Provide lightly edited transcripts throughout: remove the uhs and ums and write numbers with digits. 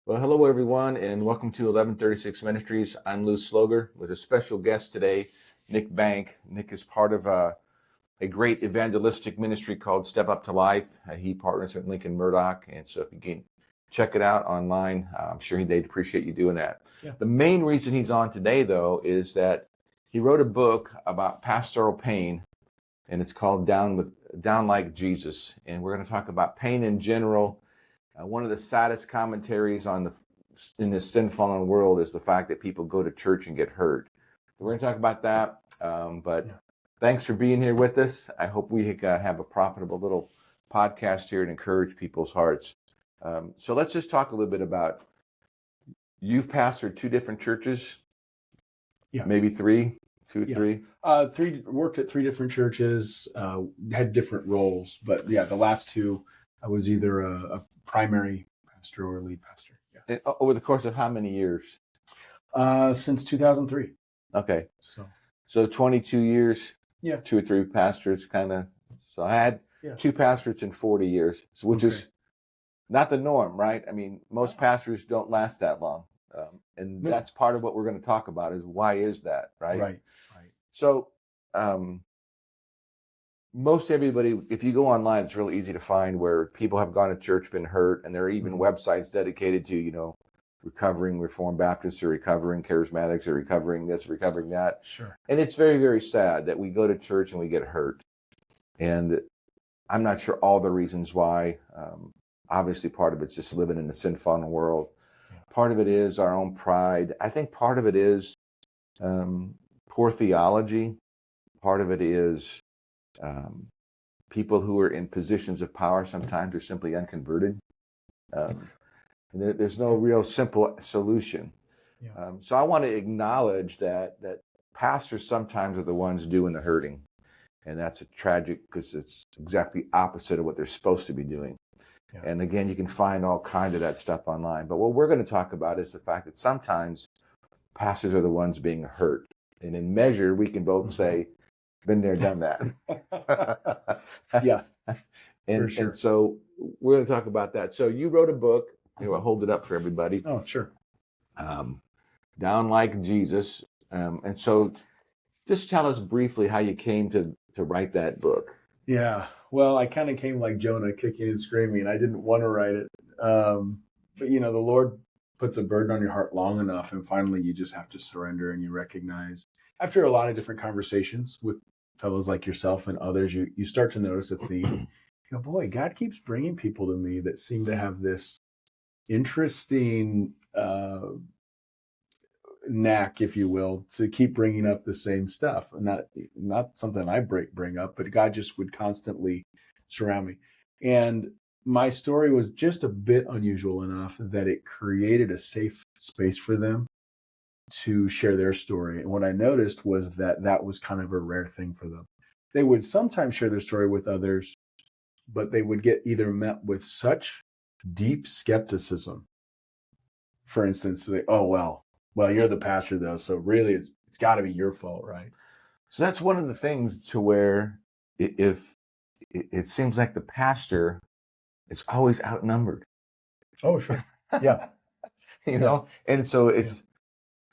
Well, hello everyone, and welcome to 1136 Ministries. I'm Lou Sloger with a special guest today, Nick Bank. Nick is part of a great evangelistic ministry called Step Up to Life. He partners with Lincoln Murdoch, and so if you can check it out online, I'm sure they'd appreciate you doing that. Yeah. The main reason he's on today, though, is that he wrote a book about pastoral pain, and it's called Down Like Jesus. And we're going to talk about pain in general. One of the saddest commentaries in this sin-fallen world is the fact that people go to church and get hurt. So we're going to talk about that. But thanks for being here with us. I hope we have a profitable little podcast here and encourage people's hearts. So let's just talk a little bit about, you've pastored two different churches, maybe three, three. Worked at three different churches, had different roles, but the last two, I was either a primary pastor or a lead pastor. And over the course of how many years? Since 2003. Okay. So 22 years. Yeah. 2 or 3 pastors kind of. So I had 2 pastors in 40 years, which is not the norm, right? I mean, most pastors don't last that long. And that's part of what we're going to talk about is why is that, right? Right. So most everybody, if you go online, it's really easy to find where people have gone to church, been hurt, and there are even websites dedicated to, recovering Reformed Baptists or recovering Charismatics or recovering this, recovering that. Sure. And it's very, very sad that we go to church and we get hurt. And I'm not sure all the reasons why. Obviously, part of it's just living in a sin-fallen world. Yeah. Part of it is our own pride. I think part of it is poor theology. Part of it is people who are in positions of power sometimes are simply unconverted. There's no real simple solution. Yeah. So I want to acknowledge that pastors sometimes are the ones doing the hurting. And that's tragic because it's exactly opposite of what they're supposed to be doing. Yeah. And again, you can find all kinds of that stuff online. But what we're going to talk about is the fact that sometimes pastors are the ones being hurt. And in measure, we can both say, been there, done that. Yeah. And, sure. And so we're going to talk about that. So you wrote a book. I'll hold it up for everybody. Oh, sure. Down Like Jesus. And so just tell us briefly how you came to write that book. Yeah. Well, I kind of came like Jonah, kicking and screaming. I didn't want to write it. But, the Lord puts a burden on your heart long enough, and finally you just have to surrender, and you recognize, after a lot of different conversations with fellows like yourself and others, you start to notice a theme. You go, boy, God keeps bringing people to me that seem to have this interesting knack, if you will, to keep bringing up the same stuff. And not something I bring up, but God just would constantly surround me. And my story was just a bit unusual enough that it created a safe space for them to share their story. And what I noticed was that was kind of a rare thing for them. They would sometimes share their story with others, but they would get either met with such deep skepticism. For instance, they, oh, well, you're the pastor though, so really it's got to be your fault, right? So that's one of the things to where if it seems like the pastor is always outnumbered. Oh, sure. Yeah. And so it's,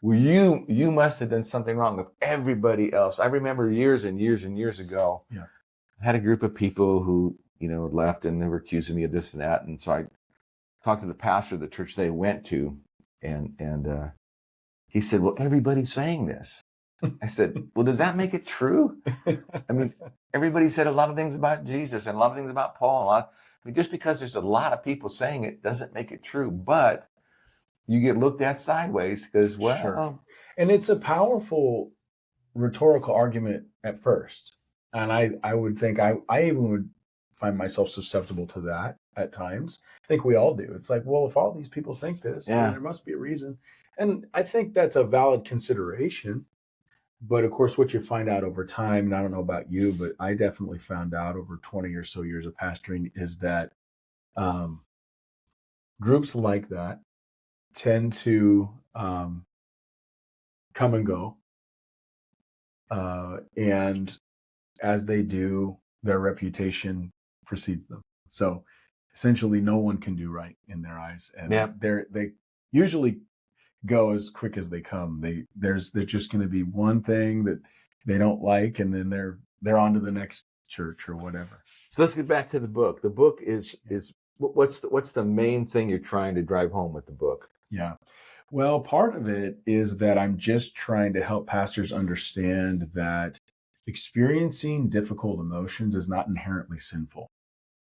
well, you must have done something wrong with everybody else. I remember years and years and years ago, I had a group of people who, left and they were accusing me of this and that. And so I talked to the pastor of the church they went to, and he said, well, everybody's saying this. I said, well, does that make it true? I mean, everybody said a lot of things about Jesus and a lot of things about Paul. Just because there's a lot of people saying it doesn't make it true, but you get looked at sideways because, well. Sure. And it's a powerful rhetorical argument at first. And I would think I even would find myself susceptible to that at times. I think we all do. It's like, well, if all these people think this, then there must be a reason. And I think that's a valid consideration. But of course, what you find out over time, and I don't know about you, but I definitely found out over 20 or so years of pastoring, is that groups like that tend to come and go. And as they do, their reputation precedes them. So essentially no one can do right in their eyes, and Yeah. they usually go as quick as they come. There's just going to be one thing that they don't like, and then they're on to the next church or whatever. So let's get back to the book. The book is what's the main thing you're trying to drive home with the book? Yeah. Well, part of it is that I'm just trying to help pastors understand that experiencing difficult emotions is not inherently sinful.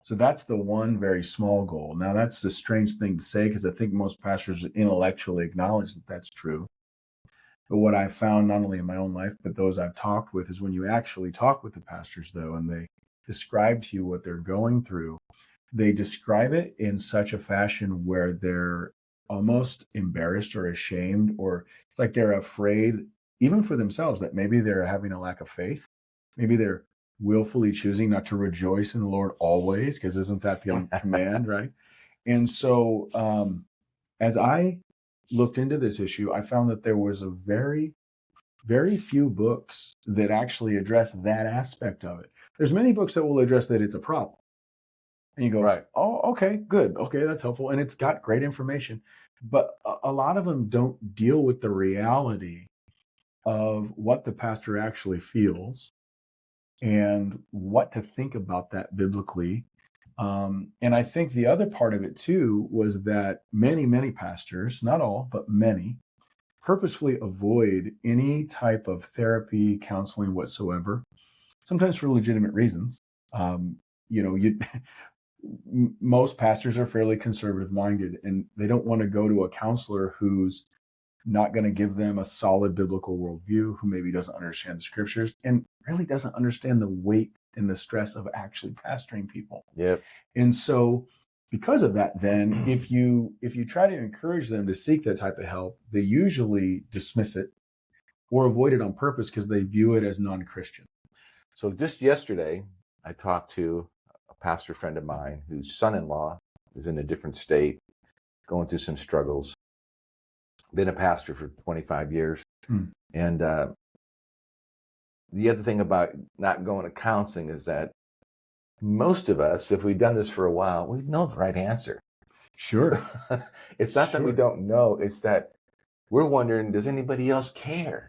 So that's the one very small goal. Now, that's a strange thing to say because I think most pastors intellectually acknowledge that that's true. But what I've found, not only in my own life, but those I've talked with, is when you actually talk with the pastors, though, and they describe to you what they're going through, they describe it in such a fashion where they're almost embarrassed or ashamed, or it's like they're afraid, even for themselves, that maybe they're having a lack of faith. Maybe they're willfully choosing not to rejoice in the Lord always, because isn't that the command, right? And so, as I looked into this issue, I found that there was a very few books that actually address that aspect of it. There's many books that will address that it's a problem. And you go, Right. oh, okay, good. Okay, that's helpful. And it's got great information. But a lot of them don't deal with the reality of what the pastor actually feels and what to think about that biblically. And I think the other part of it too was that many pastors, not all, but many, purposefully avoid any type of therapy, counseling whatsoever, sometimes for legitimate reasons. You know, most pastors are fairly conservative minded, and they don't want to go to a counselor who's not going to give them a solid biblical worldview, who maybe doesn't understand the scriptures and really doesn't understand the weight and the stress of actually pastoring people. Yep. And so because of that, then if you try to encourage them to seek that type of help, they usually dismiss it or avoid it on purpose because they view it as non-Christian. So just yesterday, I talked to a pastor friend of mine whose son-in-law is in a different state, going through some struggles. Been a pastor for 25 years. And the other thing about not going to counseling is that most of us, if we've done this for a while, we know the right answer. Sure. It's not that we don't know, it's that we're wondering, does anybody else care?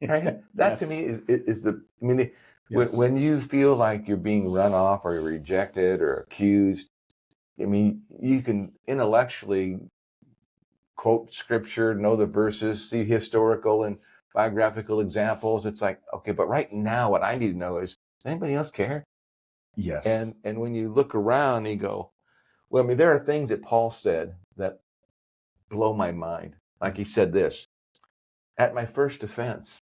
Right? That to me is the, I mean, when you feel like you're being run off or you're rejected or accused, I mean, you can intellectually quote scripture, know the verses, see historical and biographical examples. It's like, okay, but right now what I need to know is, does anybody else care? Yes. And when you look around, you go, well, I mean, there are things that Paul said that blow my mind. Like he said this, at my first offense,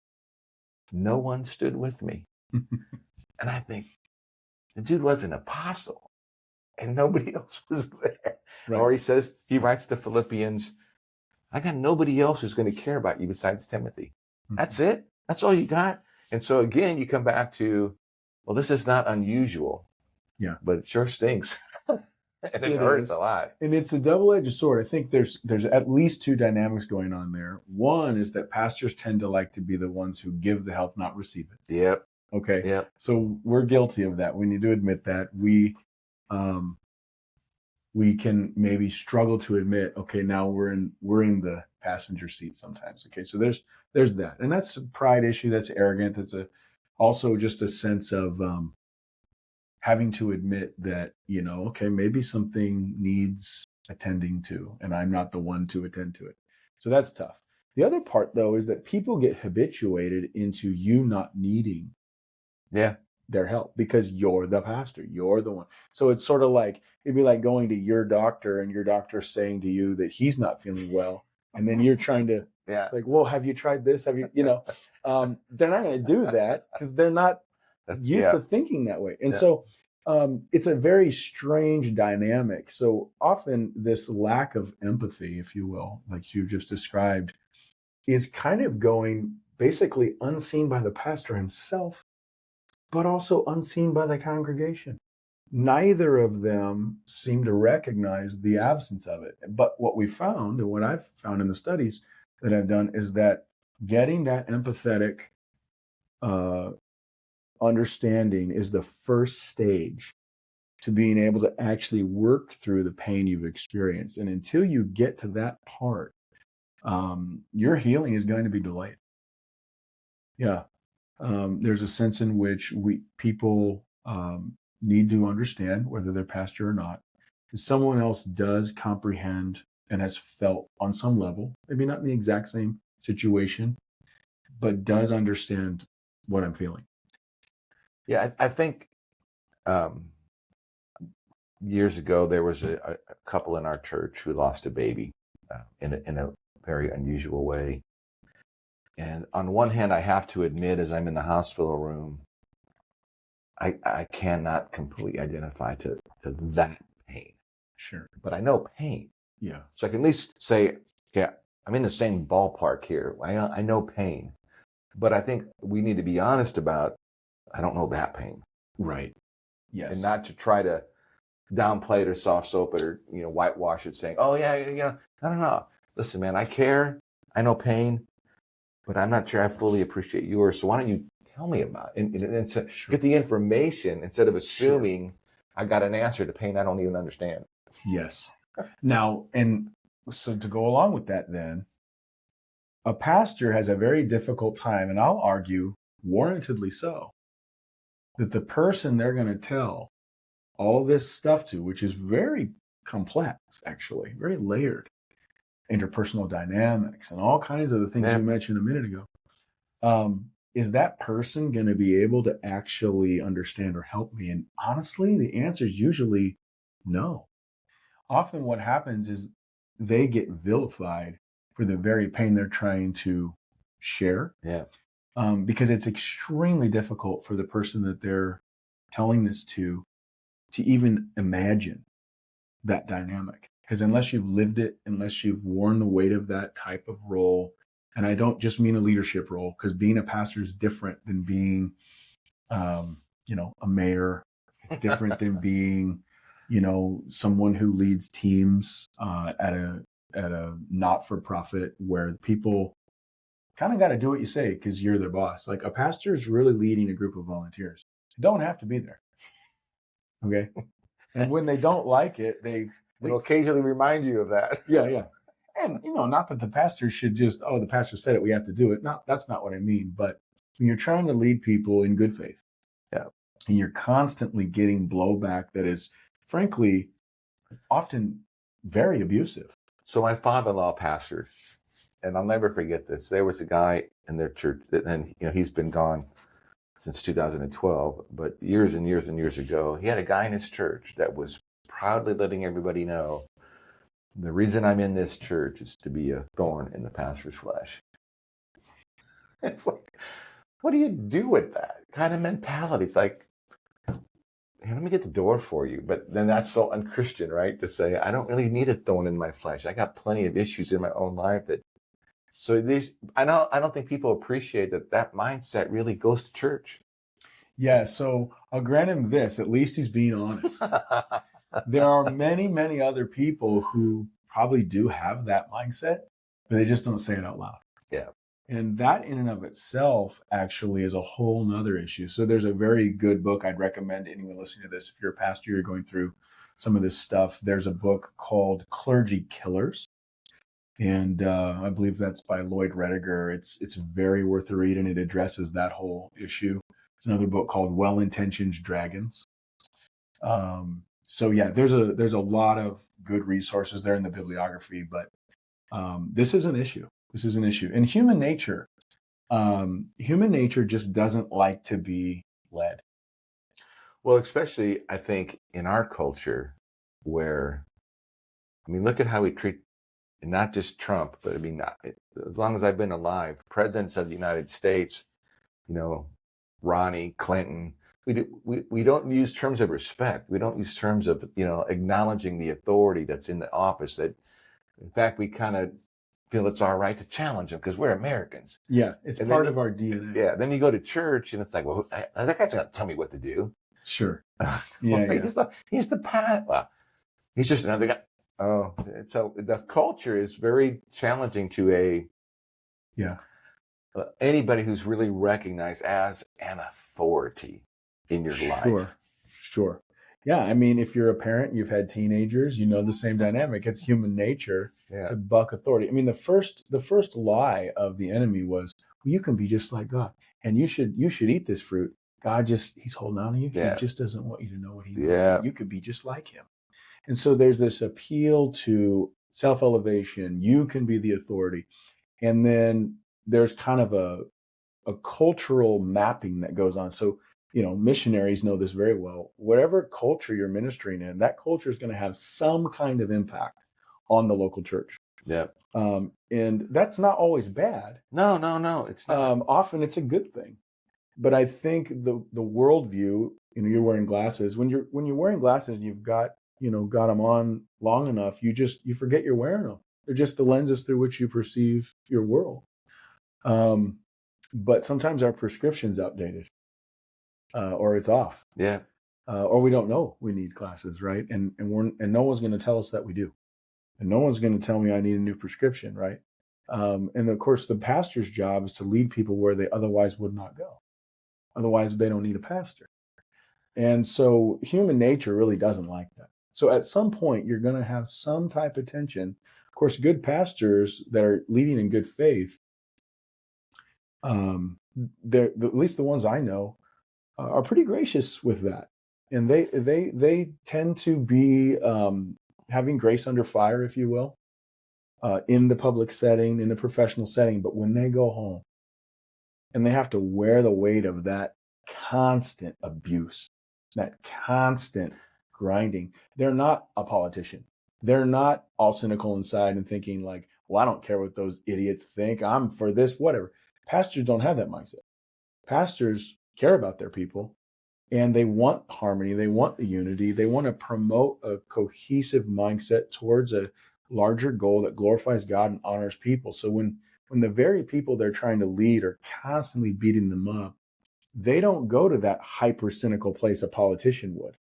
no one stood with me. And I think, the dude was an apostle and nobody else was there. Right. Or he writes to Philippians, I got nobody else who's going to care about you besides Timothy. That's it. That's all you got. And so again, you come back to, well, this is not unusual. Yeah. But it sure stinks. And it hurts a lot. And it's a double-edged sword. I think there's at least two dynamics going on there. One is that pastors tend to like to be the ones who give the help, not receive it. Yep. Okay. Yep. So we're guilty of that. We need to admit that. We can maybe struggle to admit, okay, now we're in the passenger seat sometimes. Okay. So there's that. And that's a pride issue. That's arrogant. That's also just a sense of having to admit that, okay, maybe something needs attending to, and I'm not the one to attend to it. So that's tough. The other part, though, is that people get habituated into you not needing their help because you're the pastor. You're the one. So it's sort of like, it'd be like going to your doctor and your doctor saying to you that he's not feeling well. And then you're trying to, like, well, have you tried this? Have you, they're not going to do that because they're not used to thinking that way. And so it's a very strange dynamic. So often this lack of empathy, if you will, like you just described, is kind of going basically unseen by the pastor himself, but also unseen by the congregation. Neither of them seem to recognize the absence of it. But what we found, and what I've found in the studies that I've done, is that getting that empathetic understanding is the first stage to being able to actually work through the pain you've experienced. And until you get to that part, your healing is going to be delayed. Yeah. There's a sense in which people need to understand, whether they're pastor or not, that someone else does comprehend and has felt on some level, maybe not in the exact same situation, but does understand what I'm feeling. Yeah, I think years ago there was a couple in our church who lost a baby in a very unusual way. And on one hand, I have to admit, as I'm in the hospital room, I cannot completely identify to that pain. Sure. But I know pain. Yeah. So I can at least say, okay, I'm in the same ballpark here. I know pain. But I think we need to be honest about, I don't know that pain. Right. Yes. And not to try to downplay it or soft soap it or, whitewash it saying, oh, yeah, I don't know. Listen, man, I care. I know pain. But I'm not sure I fully appreciate yours. So why don't you tell me about it? And so get the information instead of assuming I got an answer to pain I don't even understand. Yes. Now, and so to go along with that then, a pastor has a very difficult time, and I'll argue warrantedly so, that the person they're going to tell all this stuff to, which is very complex, actually, very layered, interpersonal dynamics and all kinds of the things you mentioned a minute ago. Is that person going to be able to actually understand or help me? And honestly, the answer is usually no. Often what happens is they get vilified for the very pain they're trying to share. Yeah. Because it's extremely difficult for the person that they're telling this to even imagine that dynamic. Because unless you've lived it, unless you've worn the weight of that type of role, and I don't just mean a leadership role, because being a pastor is different than being, a mayor. It's different than being, someone who leads teams at a not-for-profit where people kind of got to do what you say because you're their boss. Like a pastor is really leading a group of volunteers. They don't have to be there. Okay. And when they don't like it, It'll occasionally remind you of that. Yeah. And, not that the pastor should just, the pastor said it, we have to do it. That's not what I mean. But when you're trying to lead people in good faith, and you're constantly getting blowback that is, frankly, often very abusive. So my father-in-law pastored, and I'll never forget this. There was a guy in their church, and he's been gone since 2012, but years and years and years ago, he had a guy in his church that was proudly letting everybody know, the reason I'm in this church is to be a thorn in the pastor's flesh. It's like, what do you do with that kind of mentality? It's like, hey, let me get the door for you. But then that's so unchristian, right? To say, I don't really need a thorn in my flesh. I got plenty of issues in my own life I don't think people appreciate that mindset really goes to church. Yeah, so I'll grant him this, at least he's being honest. There are many, many other people who probably do have that mindset, but they just don't say it out loud. Yeah. And that in and of itself actually is a whole nother issue. So there's a very good book I'd recommend anyone listening to this. If you're a pastor, you're going through some of this stuff. There's a book called Clergy Killers. And I believe that's by Lloyd Rediger. It's very worth a read, and it addresses that whole issue. There's another book called Well-Intentioned Dragons. So yeah, there's a lot of good resources there in the bibliography, but this is an issue. This is an issue. And human nature just doesn't like to be led. Well, especially I think in our culture where, look at how we treat not just Trump, but as long as I've been alive, presidents of the United States, Ronnie, Clinton, we don't use terms of respect. We don't use terms of, acknowledging the authority that's in the office. That, in fact, we kind of feel it's our right to challenge them because we're Americans. Yeah, it's part of our DNA. Yeah, then you go to church and it's like, well, that guy's not tell me what to do. Sure. He's the pastor. Well, he's just another guy. Oh, so the culture is very challenging to anybody who's really recognized as an authority in your life. Sure. Yeah, I mean, if you're a parent, you've had teenagers, you know the same dynamic. It's human nature Yeah. to buck authority. I mean, the first lie of the enemy was, well, you can be just like God, and you should eat this fruit. God he's holding on to you. He Yeah. just doesn't want you to know what he knows. Yeah. You could be just like him. And so there's this appeal to self-elevation. You can be the authority. And then there's kind of a cultural mapping that goes on. So, missionaries know this very well. Whatever culture you're ministering in, that culture is going to have some kind of impact on the local church. Yeah. And that's not always bad. No, it's not. Often it's a good thing. But I think the worldview, you're wearing glasses. When you're wearing glasses, you've got them on long enough, you forget you're wearing them. They're just the lenses through which you perceive your world. But sometimes our prescription's outdated, or it's off. Yeah. Or we don't know we need glasses, right? And no one's going to tell us that we do, and no one's going to tell me I need a new prescription, right? And of course, the pastor's job is to lead people where they otherwise would not go. Otherwise, they don't need a pastor. And so, human nature really doesn't like that. So, at some point, you're going to have some type of tension. Of course, good pastors that are leading in good faith, they're at least the ones I know, are pretty gracious with that, and they tend to be having grace under fire, if you will, in the public setting, in the professional setting. But when they go home and they have to wear the weight of that constant abuse, that constant grinding, they're not a politician. They're not all cynical inside and thinking like, well, I don't care what those idiots think. I'm for this, whatever. Pastors don't have that mindset. Pastors care about their people, and they want harmony. They want the unity. They want to promote a cohesive mindset towards a larger goal that glorifies God and honors people. So when the very people they're trying to lead are constantly beating them up, they don't go to that hyper cynical place a politician would.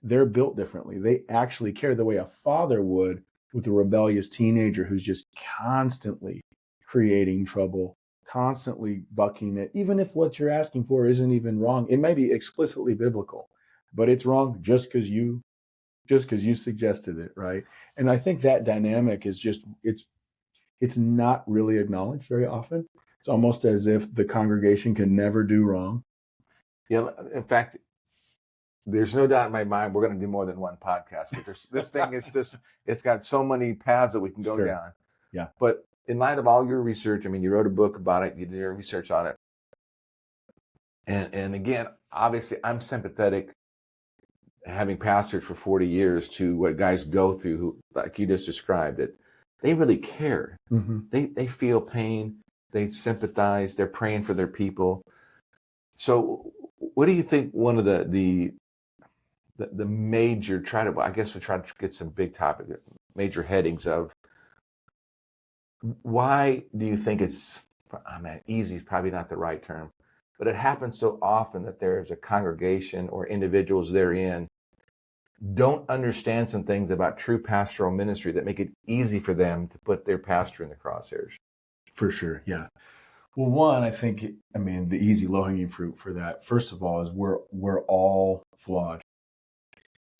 They're built differently. They actually care the way a father would with a rebellious teenager who's just constantly creating trouble, constantly bucking it, even if what you're asking for isn't even wrong. It may be explicitly biblical, but it's wrong just because you suggested it, right? And I think that dynamic is just it's not really acknowledged very often. It's almost as if the congregation can never do wrong. Yeah. In fact, there's no doubt in my mind we're going to do more than one podcast, because this thing is just, it's got so many paths that we can go Sure. down. Yeah. But in light of all your research, I mean, you wrote a book about it, you did your research on it. And again, obviously I'm sympathetic, having pastored for 40 years, to what guys go through who, like you just described it. They really care. Mm-hmm. They feel pain. They sympathize. They're praying for their people. So what do you think one of the major, I guess we try to get some big topic, major headings of why do you think it's, I mean, easy is probably not the right term, but it happens so often that there's a congregation or individuals therein don't understand some things about true pastoral ministry that make it easy for them to put their pastor in the crosshairs? For sure. Yeah. Well, one, I think, the easy low-hanging fruit for that, first of all, is we're all flawed.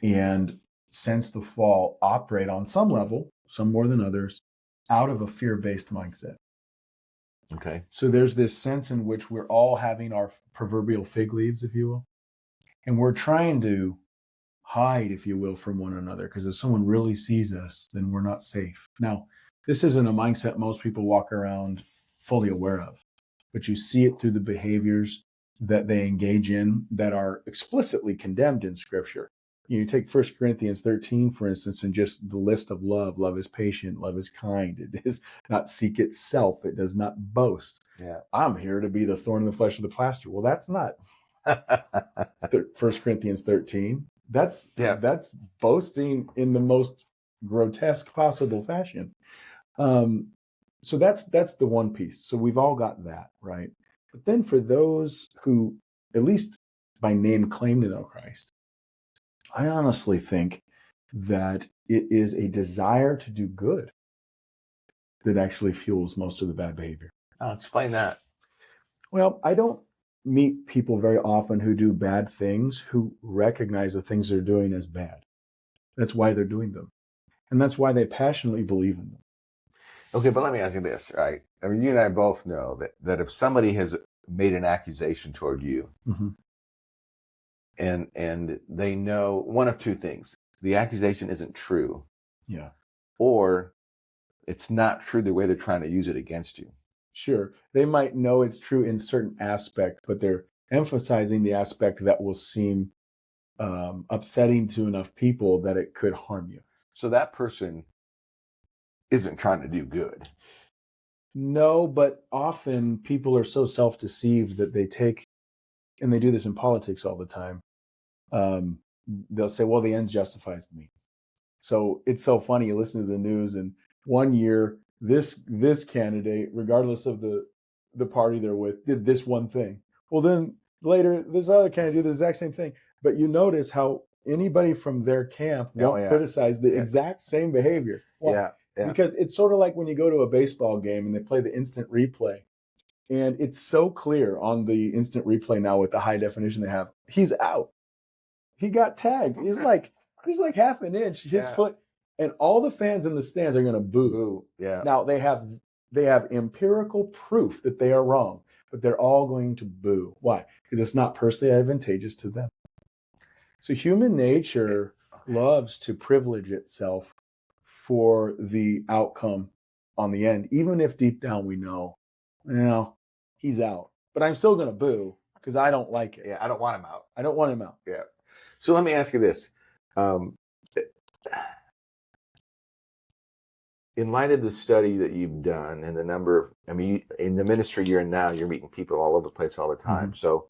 And since the fall, operate on some level, some more than others, out of a fear-based mindset. Okay. So there's this sense in which we're all having our proverbial fig leaves, if you will, and we're trying to hide, if you will, from one another, because if someone really sees us, then we're not safe. Now, this isn't a mindset most people walk around fully aware of, but you see it through the behaviors that they engage in that are explicitly condemned in Scripture. You take 1 Corinthians 13, for instance, and just the list of love. Love is patient. Love is kind. It does not seek itself. It does not boast. Yeah. I'm here to be the thorn in the flesh of the pastor. Well, that's not 1 Corinthians 13. That's boasting in the most grotesque possible fashion. So that's the one piece. So we've all got that, right? But then for those who, at least by name, claim to know Christ, I honestly think that it is a desire to do good that actually fuels most of the bad behavior. I'll explain that. Well, I don't meet people very often who do bad things, who recognize the things they're doing as bad. That's why they're doing them. And that's why they passionately believe in them. Okay, but let me ask you this, right? I mean, you and I both know that if somebody has made an accusation toward you, Mm-hmm. and they know one of two things: the accusation isn't true, Yeah, or it's not true the way they're trying to use it against you. sure. They might know it's true in certain aspect, but they're emphasizing the aspect that will seem upsetting to enough people that it could harm you. So that person isn't trying to do good. No, but often people are so self-deceived that they take, and they do this in politics all the time. They'll say, well, the end justifies the means. So it's so funny. You listen to the news, and one year this candidate, regardless of the party they're with, did this one thing. Well, then later this other candidate did the exact same thing. But you notice how anybody from their camp won't criticize the exact same behavior. Why? Yeah. Because it's sort of like when you go to a baseball game and they play the instant replay. And it's so clear on the instant replay now with the high definition they have. He's out. He got tagged. He's like half an inch, his foot, and all the fans in the stands are going to boo. Boo. Yeah. Now they have empirical proof that they are wrong, but they're all going to boo. Why? Because it's not personally advantageous to them. So human nature loves to privilege itself for the outcome on the end, even if deep down we know, he's out. But I'm still going to boo because I don't like it. Yeah, I don't want him out. I don't want him out. Yeah. So let me ask you this. In light of the study that you've done and the number of, in the ministry you're in now, you're meeting people all over the place all the time. Mm-hmm. So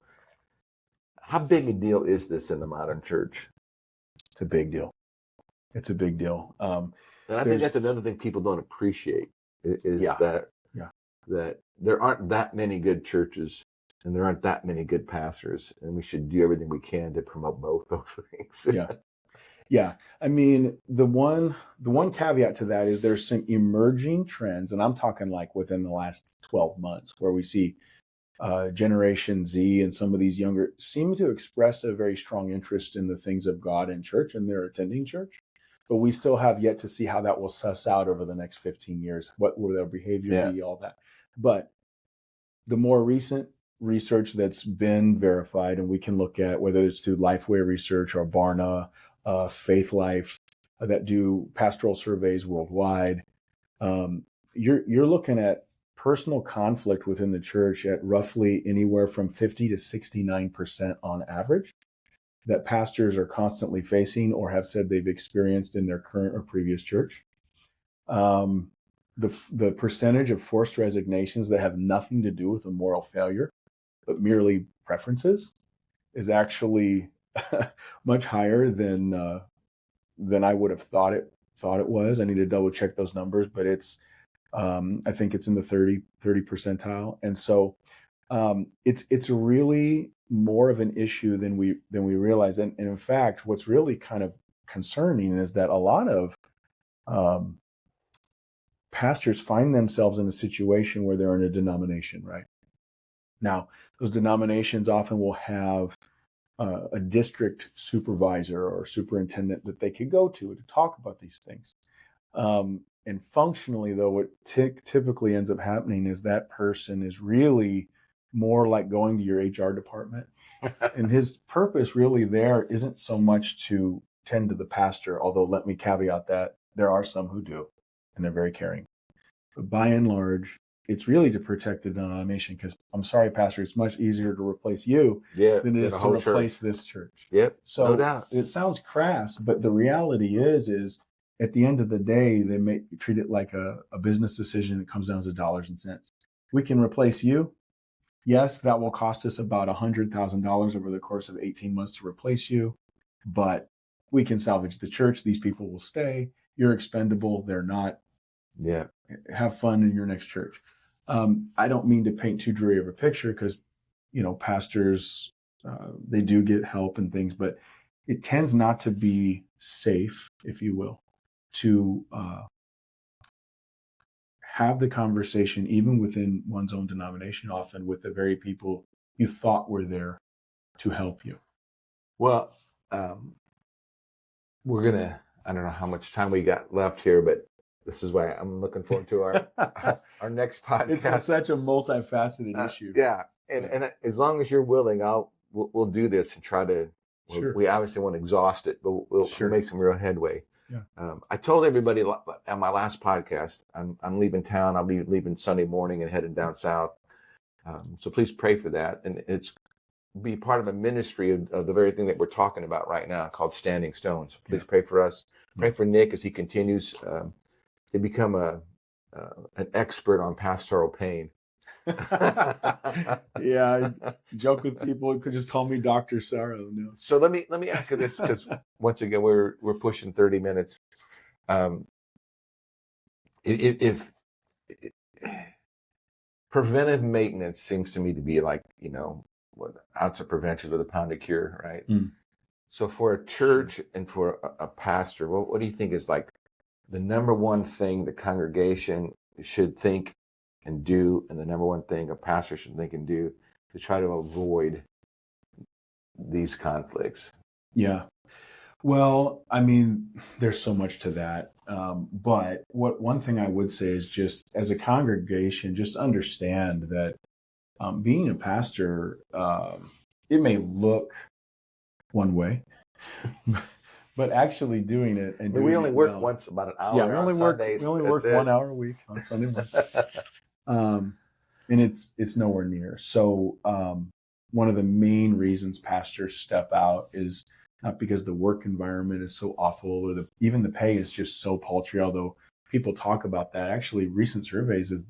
how big a deal is this in the modern church? It's a big deal. It's a big deal. And I think that's another thing people don't appreciate is that there aren't that many good churches and there aren't that many good pastors, and we should do everything we can to promote both those things. Yeah. I mean, the one caveat to that is there's some emerging trends, and I'm talking like within the last 12 months, where we see Generation Z and some of these younger seem to express a very strong interest in the things of God and church, and they're attending church. But we still have yet to see how that will suss out over the next 15 years. What will their behavior be, all that. But the more recent research that's been verified, and we can look at whether it's through Lifeway Research or Barna, Faith Life, that do pastoral surveys worldwide, you're looking at personal conflict within the church at roughly anywhere from 50 to 69% on average that pastors are constantly facing or have said they've experienced in their current or previous church. The percentage of forced resignations that have nothing to do with a moral failure, but merely preferences, is actually much higher than I would have thought it was. I need to double check those numbers, but it's I think it's in the 30 percentile. And so it's really more of an issue than we realize. And in fact, what's really kind of concerning is that a lot of pastors find themselves in a situation where they're in a denomination, right? Now, those denominations often will have a district supervisor or superintendent that they could go to talk about these things. And functionally, though, what typically ends up happening is that person is really more like going to your HR department. And his purpose really there isn't so much to tend to the pastor, although let me caveat that there are some who do, and they're very caring. But by and large, it's really to protect the denomination, because I'm sorry, Pastor, it's much easier to replace you than it is to replace this church. Yep, so no doubt. It sounds crass, but the reality is at the end of the day, they may treat it like a business decision. It comes down to dollars and cents. We can replace you. Yes, that will cost us about $100,000 over the course of 18 months to replace you, but we can salvage the church. These people will stay. You're expendable. They're not. Yeah. Have fun in your next church. I don't mean to paint too dreary of a picture, because, pastors, they do get help and things, but it tends not to be safe, if you will, to have the conversation, even within one's own denomination, often with the very people you thought were there to help you? Well, we're gonna. I don't know how much time we got left here, but this is why I'm looking forward to our next podcast. It's such a multifaceted issue. Yeah, and as long as you're willing, we'll do this and try to. Sure. We obviously won't exhaust it, but we'll make some real headway. Yeah. I told everybody on my last podcast, I'm leaving town. I'll be leaving Sunday morning and heading down south. So please pray for that, and it's be part of a ministry of the very thing that we're talking about right now, called Standing Stones. So please pray for us. Pray for Nick as he continues to become an expert on pastoral pain. Yeah, I joke with people who could just call me Dr. Sorrow. No. So let me ask you this, because once again we're pushing 30 minutes. If preventive maintenance seems to me to be like, what ounce of prevention with a pound of cure, right? Mm. So for a church and for a pastor, what do you think is like the number one thing the congregation should think and do, and the number one thing a pastor should think and do to try to avoid these conflicts? Yeah. Well, I mean, there's so much to that. But one thing I would say is, just as a congregation, just understand that being a pastor, it may look one way, but actually doing it and we only work once about an hour. Yeah, we only work. Sundays. We only work 1 hour a week on Sunday mornings, and it's nowhere near. So one of the main reasons pastors step out is not because the work environment is so awful, or even the pay is just so paltry. Although people talk about that, actually, recent surveys is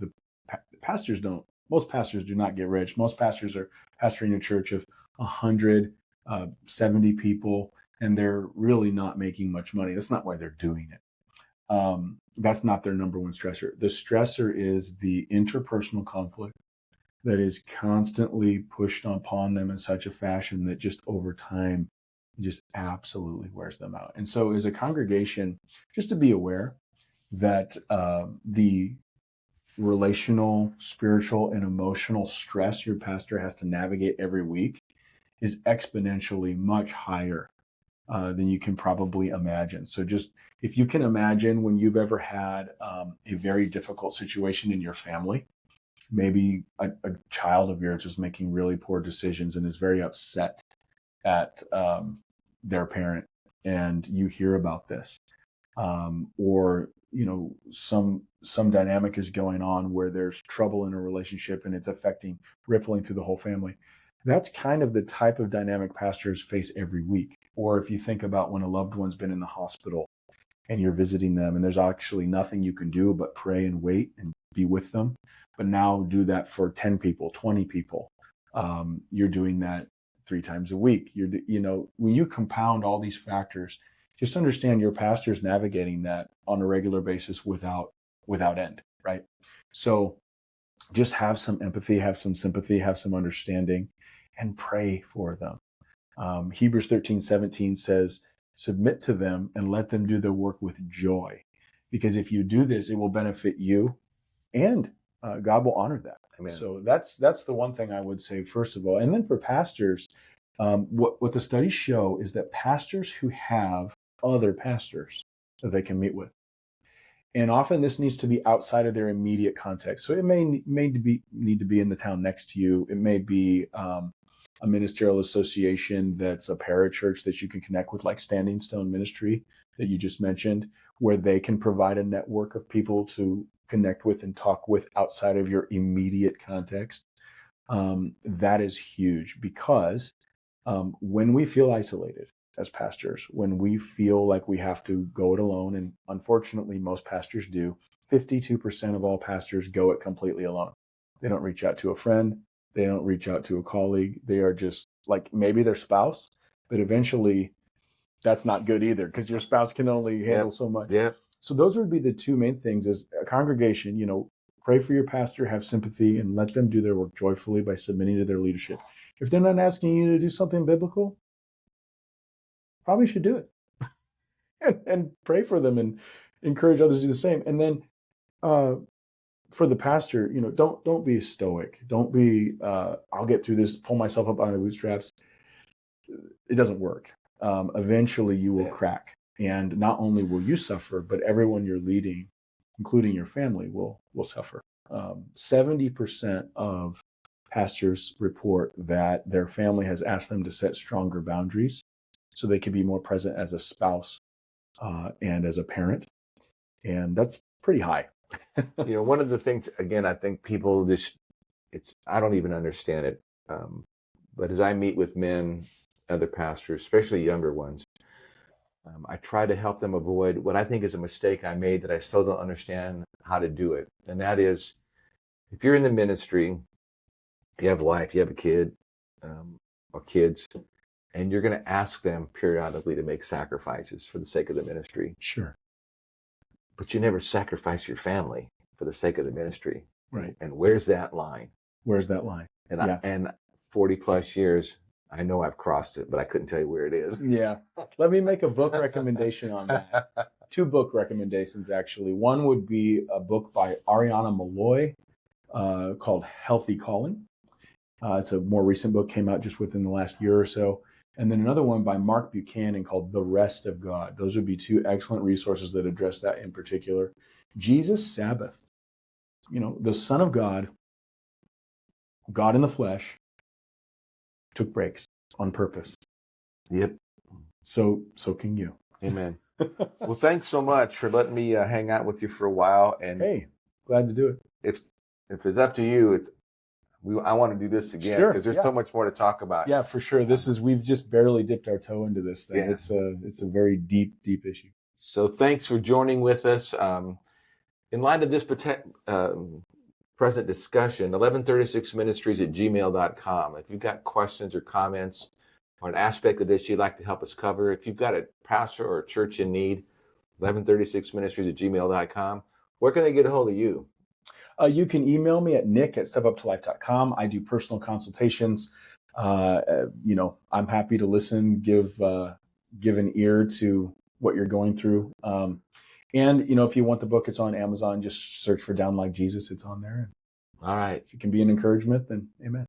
most pastors do not get rich. Most pastors are pastoring a church of 170 people, and they're really not making much money. That's not why they're doing it. That's not their number one stressor. The stressor is the interpersonal conflict that is constantly pushed upon them in such a fashion that just over time just absolutely wears them out. And so as a congregation, just to be aware that the relational, spiritual, and emotional stress your pastor has to navigate every week is exponentially much higher than you can probably imagine. So just, if you can imagine when you've ever had a very difficult situation in your family, maybe a child of yours is making really poor decisions and is very upset at their parent, and you hear about this, or some dynamic is going on where there's trouble in a relationship and it's rippling through the whole family. That's kind of the type of dynamic pastors face every week. Or if you think about when a loved one's been in the hospital and you're visiting them, and there's actually nothing you can do but pray and wait and be with them, but now do that for 10 people, 20 people. You're doing that 3 times a week. When you compound all these factors, just understand your pastor's navigating that on a regular basis without end, right? So just have some empathy, have some sympathy, have some understanding, and pray for them. Hebrews 13:17 says, submit to them and let them do their work with joy. Because if you do this, it will benefit you, and God will honor that. Amen. So that's the one thing I would say, first of all. And then for pastors, what the studies show is that pastors who have other pastors that they can meet with, and often this needs to be outside of their immediate context. So it may need to be in the town next to you. It may be a ministerial association that's a parachurch that you can connect with, like Standing Stone Ministry that you just mentioned, where they can provide a network of people to connect with and talk with outside of your immediate context. That is huge, because when we feel isolated as pastors, when we feel like we have to go it alone, and unfortunately most pastors do, 52% of all pastors go it completely alone. They don't reach out to a friend. They don't reach out to a colleague. They are just like, maybe their spouse, but eventually that's not good either, because your spouse can only handle so much. Yeah. So those would be the two main things. As a congregation, pray for your pastor, have sympathy, and let them do their work joyfully by submitting to their leadership. If they're not asking you to do something biblical, probably should do it. and pray for them and encourage others to do the same. And then for the pastor, don't be stoic. Don't be, I'll get through this, pull myself up on the bootstraps. It doesn't work. Eventually you will crack. And not only will you suffer, but everyone you're leading, including your family, will suffer. 70% of pastors report that their family has asked them to set stronger boundaries so they can be more present as a spouse and as a parent. And that's pretty high. One of the things, again, I think people I don't even understand it. But as I meet with men, other pastors, especially younger ones, I try to help them avoid what I think is a mistake I made that I still don't understand how to do it. And that is, if you're in the ministry, you have life, you have a kid or kids, and you're going to ask them periodically to make sacrifices for the sake of the ministry. Sure. But you never sacrifice your family for the sake of the ministry. Right. And where's that line? Where's that line? And and 40 plus years, I know I've crossed it, but I couldn't tell you where it is. Yeah. Let me make a book recommendation on that. 2 book recommendations, actually. One would be a book by Ariana Malloy called Healthy Calling. It's a more recent book, came out just within the last year or so. And then another one by Mark Buchanan called The Rest of God. Those would be 2 excellent resources that address that in particular. Jesus' Sabbath. The Son of God, God in the flesh, took breaks on purpose. Yep. So can you. Amen. Well, thanks so much for letting me hang out with you for a while. And hey, glad to do it. If it's up to you, I want to do this again because there's so much more to talk about. Yeah, for sure. We've just barely dipped our toe into this thing. Yeah. It's a very deep issue. So thanks for joining with us. In light of this present discussion, 1136ministries@gmail.com. If you've got questions or comments or an aspect of this you'd like to help us cover, if you've got a pastor or a church in need, 1136ministries@gmail.com. Where can they get a hold of you? You can email me at nick@stepuptolife.com. I do personal consultations. I'm happy to listen, give an ear to what you're going through. And if you want the book, it's on Amazon. Just search for Down Like Jesus. It's on there. All right. If it can be an encouragement, then amen.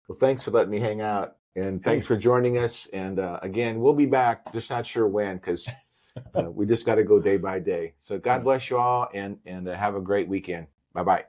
Well, thanks for letting me hang out. And thanks for joining us. And again, we'll be back. Just not sure when, because we just got to go day by day. So God bless you all and have a great weekend. Bye-bye.